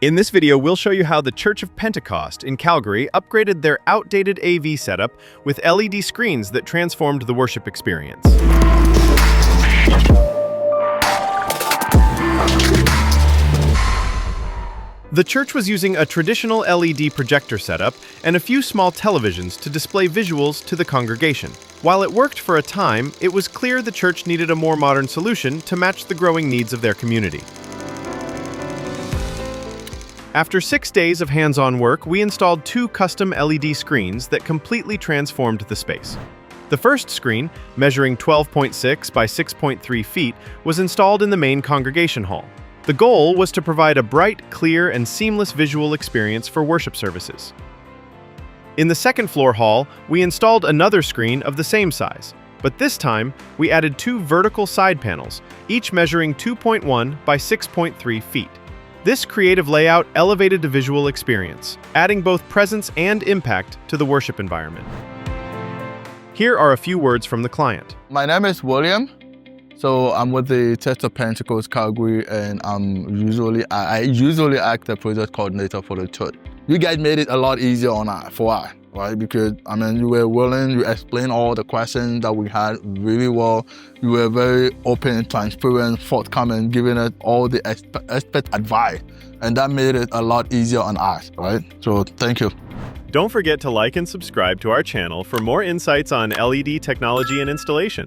In this video, we'll show you how the Church of Pentecost in Calgary upgraded their outdated AV setup with LED screens that transformed the worship experience. The church was using a traditional LED projector setup and a few small televisions to display visuals to the congregation. While it worked for a time, it was clear the church needed a more modern solution to match the growing needs of their community. After 6 days of hands-on work, we installed 2 custom LED screens that completely transformed the space. The first screen, measuring 12.6 by 6.3 feet, was installed in the main congregation hall. The goal was to provide a bright, clear, and seamless visual experience for worship services. In the second floor hall, we installed another screen of the same size, but this time we added 2 vertical side panels, each measuring 2.1 by 6.3 feet. This creative layout elevated the visual experience, adding both presence and impact to the worship environment. Here are a few words from the client. My name is William. So I'm with the Church of Pentecost, Calgary, and I usually act the project coordinator for the church. You guys made it a lot easier for us, right? Because, you were willing, you explained all the questions that we had really well. You were very open, transparent, forthcoming, giving us all the expert advice. And that made it a lot easier on us, right? So thank you. Don't forget to like and subscribe to our channel for more insights on LED technology and installation.